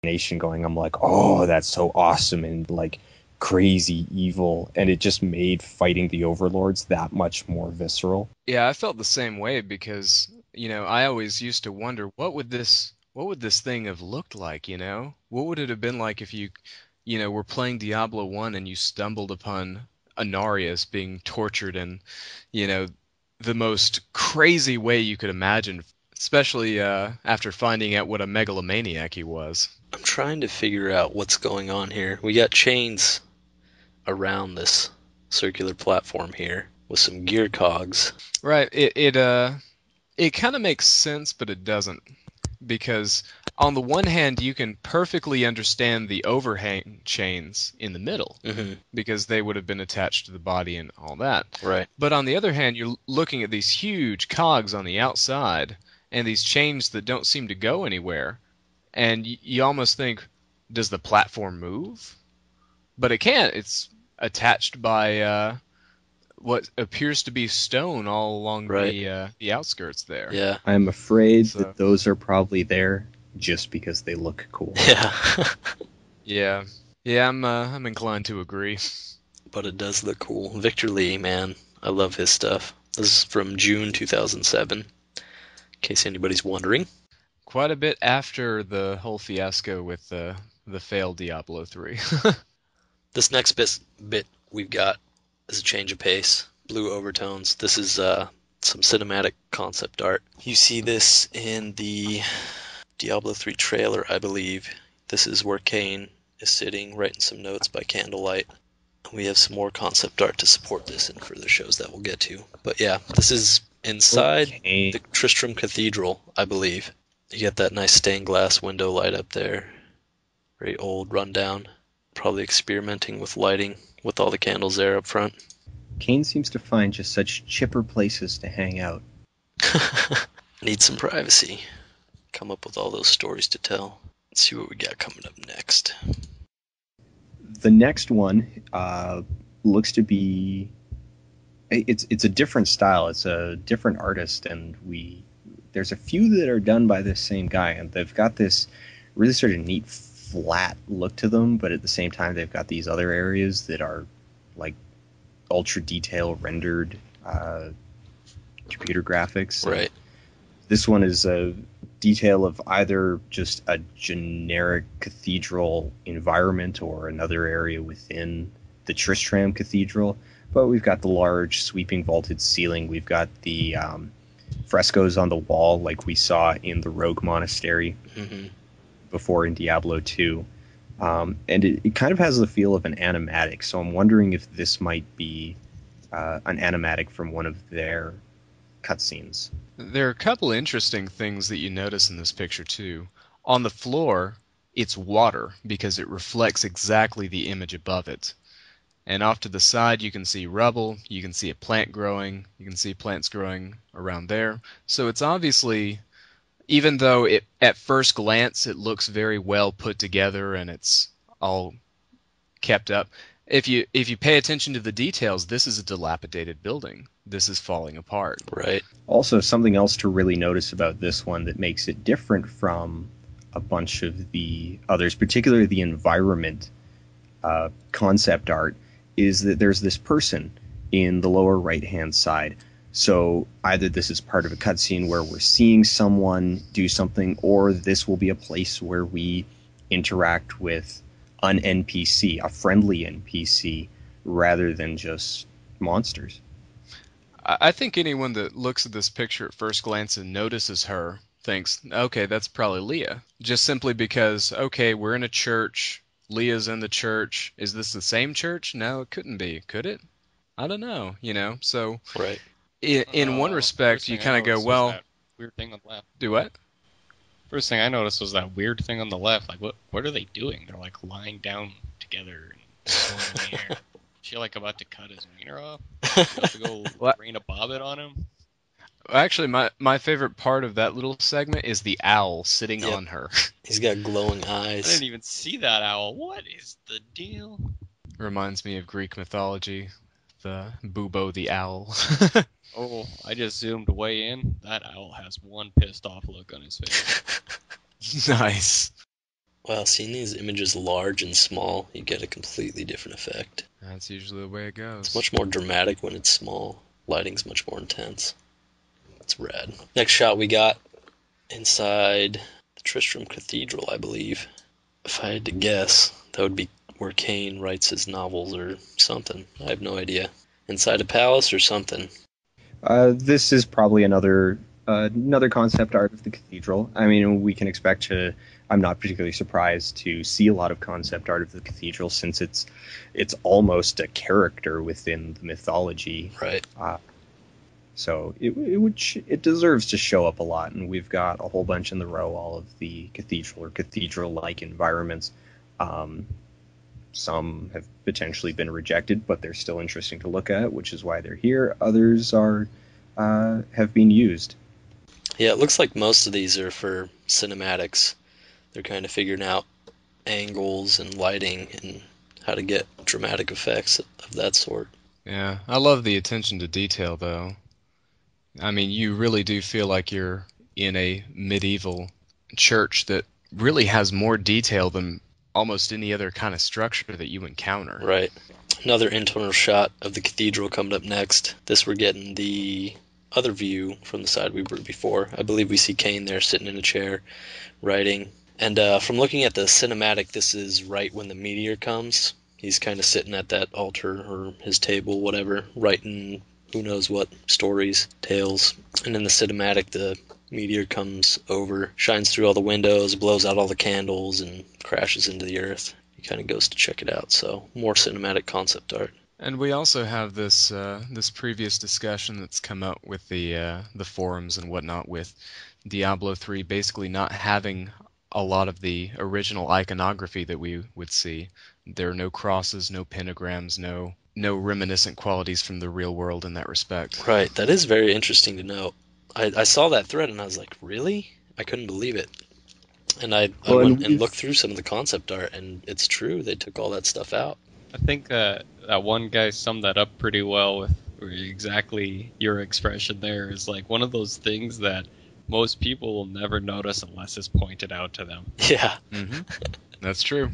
imagination going. I'm like, oh, that's so awesome and like crazy evil, and it just made fighting the overlords that much more visceral. Yeah, I felt the same way because, I always used to wonder what would this thing have looked like, you know? What would it have been like if you were playing Diablo 1 and you stumbled upon Anarius being tortured in, you know, the most crazy way you could imagine, especially after finding out what a megalomaniac he was. I'm trying to figure out what's going on here. We got chains around this circular platform here with some gear cogs. Right. It kind of makes sense, but it doesn't. Because on the one hand, you can perfectly understand the overhang chains in the middle Mm-hmm. because they would have been attached to the body and all that. Right. But on the other hand, you're looking at these huge cogs on the outside and these chains that don't seem to go anywhere. And you almost think, does the platform move? But it can't. It's attached by what appears to be stone all along Right. the outskirts there. Yeah. I'm afraid So that those are probably there just because they look cool. Yeah. yeah, yeah, I'm inclined to agree. But it does look cool. Victor Lee, man. I love his stuff. This is from June 2007, in case anybody's wondering. Quite a bit after the whole fiasco with the failed Diablo 3. This next bit we've got is a change of pace. Blue overtones. This is some cinematic concept art. You see this in the Diablo 3 trailer, I believe. This is where Kane is sitting, writing some notes by candlelight. We have some more concept art to support this in further shows that we'll get to. But yeah, this is inside Okay. the Tristram Cathedral, I believe. You get that nice stained glass window light up there. Very old, rundown. Probably experimenting with lighting with all the candles there up front. Kane seems to find just such chipper places to hang out. Need some privacy. Come up with all those stories to tell. Let's see what we got coming up next. The next one looks to be it's a different style. It's a different artist, and there's a few that are done by this same guy, and they've got this really sort of neat flat look to them, but at the same time they've got these other areas that are like ultra detail rendered computer graphics. Right. This one is a detail of either just a generic cathedral environment or another area within the Tristram Cathedral. But we've got the large sweeping vaulted ceiling. We've got the frescoes on the wall like we saw in the Rogue Monastery before in Diablo 2. And it kind of has the feel of an animatic. So I'm wondering if this might be an animatic from one of their cutscenes. There are a couple interesting things that you notice in this picture too. On the floor, it's water because it reflects exactly the image above it. And off to the side, you can see rubble, you can see a plant growing, you can see plants growing around there. So it's obviously, even though at first glance it looks very well put together and it's all kept up, if you pay attention to the details, this is a dilapidated building. This is falling apart. Right. Also, something else to really notice about this one that makes it different from a bunch of the others, particularly the environment concept art, is that there's this person in the lower right-hand side. So either this is part of a cutscene where we're seeing someone do something, or this will be a place where we interact with an NPC, a friendly NPC, rather than just monsters. I think anyone that looks at this picture at first glance and notices her thinks, okay, that's probably Leah. Just simply because, okay, we're in a church, Leah's in the church. Is this the same church? No, it couldn't be, could it? I don't know, So Right. in one respect, First you thing I kind of go, noticed was well, that weird thing on the left. do what? First thing I noticed was that weird thing on the left. Like, what are they doing? They're like lying down together and going in the air. Is she like about to cut his wiener off? About to go What? rain a bobbit on him? Actually, my favorite part of that little segment is the owl sitting Yep. on her. He's got glowing I eyes. didn't even see that owl. What is the deal? Reminds me of Greek mythology, the Bubo the owl. Oh, I just zoomed way in. That owl has one pissed off look on his face. Nice. Well, seeing these images large and small, you get a completely different effect. That's usually the way it goes. It's much more dramatic when it's small. Lighting's much more intense. It's rad. Next shot we got inside the Tristram Cathedral, I believe. If I had to guess, that would be where Kane writes his novels or something. I have no idea. Inside a palace or something. This is probably another concept art of the cathedral. I mean, we can expect to. I'm not particularly surprised to see a lot of concept art of the cathedral since it's almost a character within the mythology. Right. So it deserves to show up a lot, and we've got a whole bunch in the row, all of the cathedral or cathedral-like environments. Some have potentially been rejected, but they're still interesting to look at, which is why they're here. Others have been used. Yeah, it looks like most of these are for cinematics. They're kind of figuring out angles and lighting and how to get dramatic effects of that sort. Yeah, I love the attention to detail, though. I mean, you really do feel like you're in a medieval church that really has more detail than almost any other kind of structure that you encounter. Right. Another internal shot of the cathedral coming up next. This we're getting the other view from the side we were before. I believe we see Kane there sitting in a chair writing. And from looking at the cinematic, this is right when the meteor comes. He's kind of sitting at that altar or his table, whatever, writing who knows what stories, tales. And in the cinematic, the meteor comes over, shines through all the windows, blows out all the candles, and crashes into the earth. He kind of goes to check it out. So more cinematic concept art. And we also have this this previous discussion that's come up with the forums and whatnot with Diablo 3 basically not having a lot of the original iconography that we would see. There are no crosses, no pentagrams, no reminiscent qualities from the real world in that respect. Right, that is very interesting to know. I saw that thread and I was like, really? I couldn't believe it. And I went and looked through some of the concept art, and it's true, they took all that stuff out. I think that one guy summed that up pretty well with exactly your expression there. Is like one of those things that most people will never notice unless it's pointed out to them. Yeah. Mm-hmm. That's true.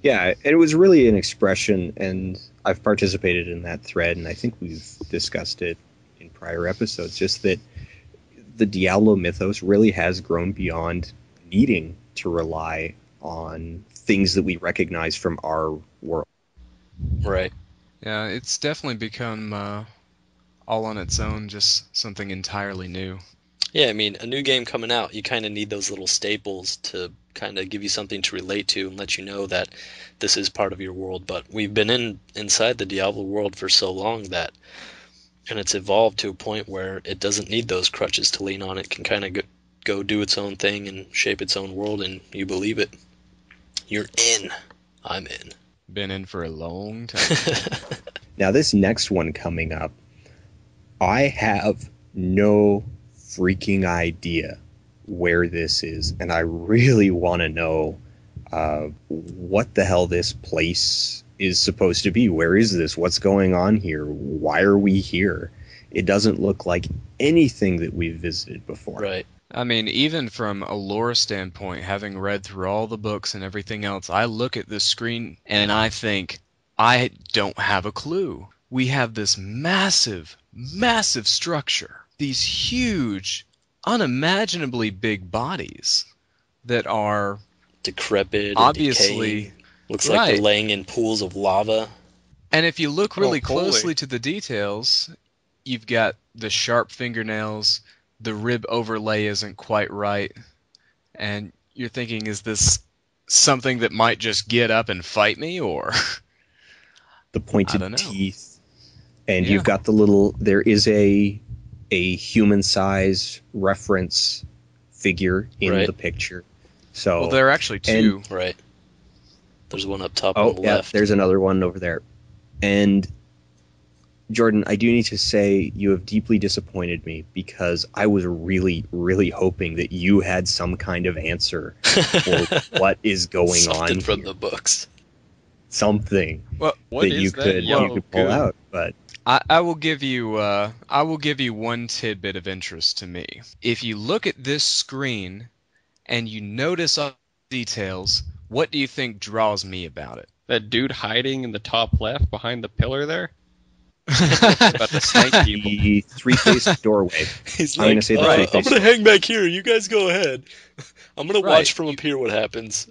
Yeah, it was really an expression, and I've participated in that thread, and I think we've discussed it in prior episodes, just that the Diablo mythos really has grown beyond needing to rely on things that we recognize from our world. Right. Yeah, it's definitely become all on its own, just something entirely new. Yeah, I mean, a new game coming out, you kind of need those little staples to kind of give you something to relate to and let you know that this is part of your world. But we've been inside the Diablo world for so long that, and it's evolved to a point where it doesn't need those crutches to lean on. It can kind of go do its own thing and shape its own world, and you believe it. You're in. I'm in. Been in for a long time. Now, this next one coming up, I have no freaking idea where this is, and I really want to know what the hell this place is supposed to be. Where is this? What's going on here? Why are we here? It doesn't look like anything that we've visited before. Right. I mean, even from a lore standpoint, having read through all the books and everything else, I look at this screen and I think, I don't have a clue. We have this massive, massive structure. These huge, unimaginably big bodies that are decrepit and obviously decaying. Looks like they're laying in pools of lava. And if you look really closely to the details, you've got the sharp fingernails, the rib overlay isn't quite right, and you're thinking, is this something that might just get up and fight me, or the pointed teeth, and you've got the little. There is a human-size reference figure in the picture. So well, there are actually two. Right. There's one up top on the left. There's another one over there, and. Jordan, I do need to say you have deeply disappointed me because I was really, really hoping that you had some kind of answer for what is going on Something from here. the books. Something what that you could pull out. But I will give you one tidbit of interest to me. If you look at this screen and you notice details, what do you think draws me about it? That dude hiding in the top left behind the pillar there? About to snipe people. The three-faced doorway. He's I'm gonna like, say the Right. I'm three-faced gonna hang back here. You guys go ahead. I'm gonna Right. watch from up here what happens.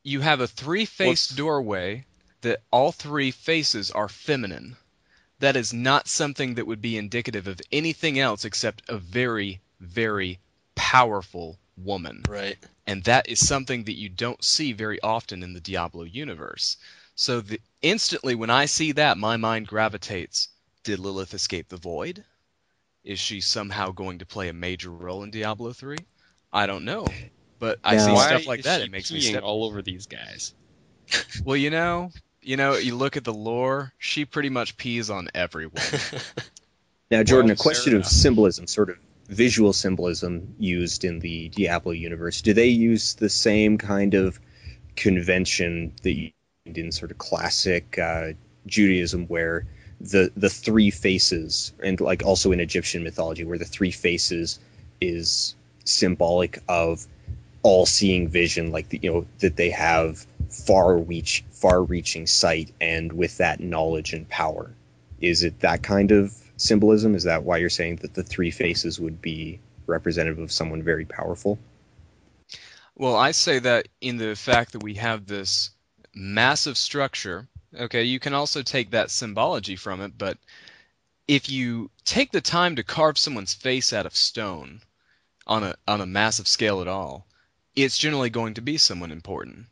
You have a three-faced doorway that all three faces are feminine. That is not something that would be indicative of anything else except a very, very powerful woman. Right. And that is something that you don't see very often in the Diablo universe. So instantly when I see that, my mind gravitates. Did Lilith escape the void? Is she somehow going to play a major role in Diablo 3? I don't know. But I see Now- stuff like Why that, is it makes she me peeing step. all over these guys? Well, you look at the lore, she pretty much pees on everyone. Now, Jordan, Well, a question fair of enough. symbolism, sort of visual symbolism used in the Diablo universe. Do they use the same kind of convention that you find in sort of classic Judaism, where the three faces, and like also in Egyptian mythology, where the three faces is symbolic of all-seeing vision, like that they have far-reaching sight, and with that knowledge and power? Is it that kind of symbolism? Is that why you're saying that the three faces would be representative of someone very powerful? Well, I say that in the fact that we have this massive structure. Okay, you can also take that symbology from it, but if you take the time to carve someone's face out of stone on a massive scale at all, it's generally going to be someone important.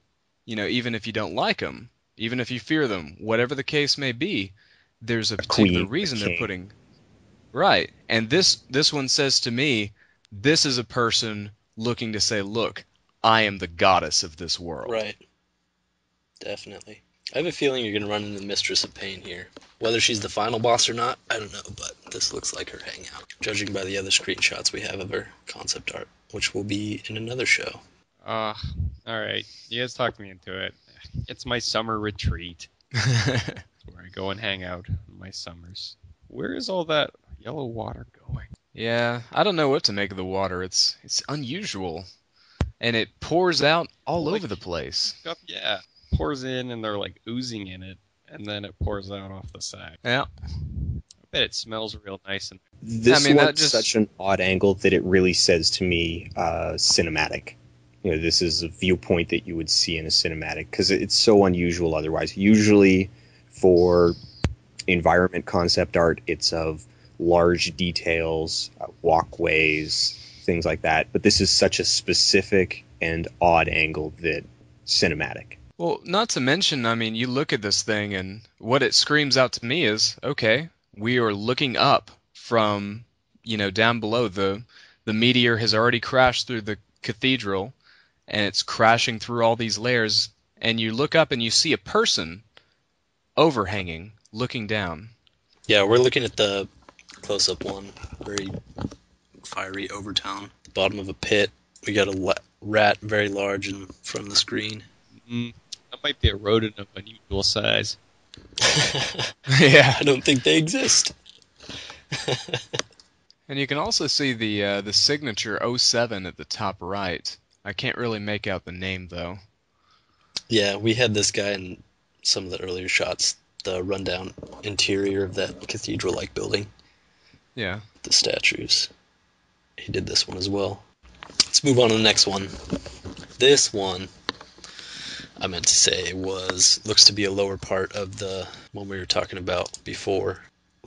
Even if you don't like them, even if you fear them, whatever the case may be, there's a particular queen, a reason they're king. putting. Right. And this one says to me, this is a person looking to say, look, I am the goddess of this world. Right. Definitely. I have a feeling you're gonna run into the Mistress of Pain here. Whether she's the final boss or not, I don't know, but this looks like her hangout, judging by the other screenshots we have of her concept art, which will be in another show. Alright. You guys talked me into it. It's my summer retreat. Where I go and hang out in my summers. Where is all that yellow water going? Yeah, I don't know what to make of the water. It's unusual. And it pours out all Like- over the place. Yeah. Pours in and they're like oozing in it, and then it pours out off the side. Yeah. I bet it smells real nice. And This I mean, that one's just- such an odd angle that it really says to me cinematic. This is a viewpoint that you would see in a cinematic, because it's so unusual otherwise. Usually for environment concept art, it's of large details, walkways, things like that. But this is such a specific and odd angle that cinematic. Well, not to mention, I mean, you look at this thing and what it screams out to me is, okay, we are looking up from, down below. The meteor has already crashed through the cathedral, and it's crashing through all these layers, and you look up and you see a person overhanging, looking down. Yeah, we're looking at the close-up one. Very fiery overtone. Bottom of a pit. We got a rat very large in front of the screen. that might be a rodent of unusual size. Yeah. I don't think they exist. And you can also see the signature 07 at the top right. I can't really make out the name, though. Yeah, we had this guy in some of the earlier shots, the rundown interior of that cathedral-like building, Yeah. the statues. He did this one as well. Let's move on to the next one. This one, I meant to say, looks to be a lower part of the one we were talking about before,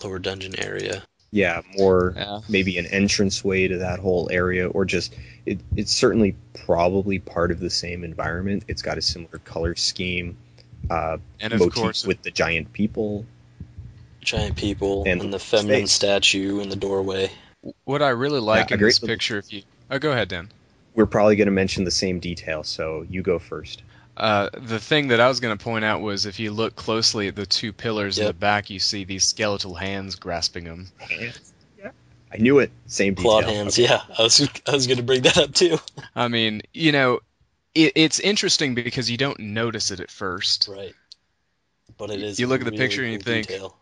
lower dungeon area. Yeah, more Yeah. maybe an entranceway to that whole area, or just it's certainly probably part of the same environment. It's got a similar color scheme, And of motif course, with the giant people. Giant people And and the feminine space. statue in the doorway. what I really like Yeah, a in great this little- picture, Oh, go ahead, Dan. We're probably going to mention the same detail, so you go first. The thing that I was going to point out was if you look closely at the two pillars in Yep. the back, you see these skeletal hands grasping them. Hands. Yeah, I knew it. Same detail. Clawed hands, yeah. I was going to bring that up too. I mean, it's interesting because you don't notice it at first. Right. But it is. You look at the really picture and you cool think, detail.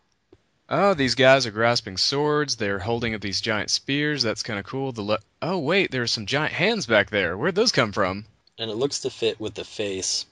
Oh, these guys are grasping swords. They're holding up these giant spears. That's kind of cool. Oh, wait, there are some giant hands back there. Where'd those come from? and it looks to fit with the face.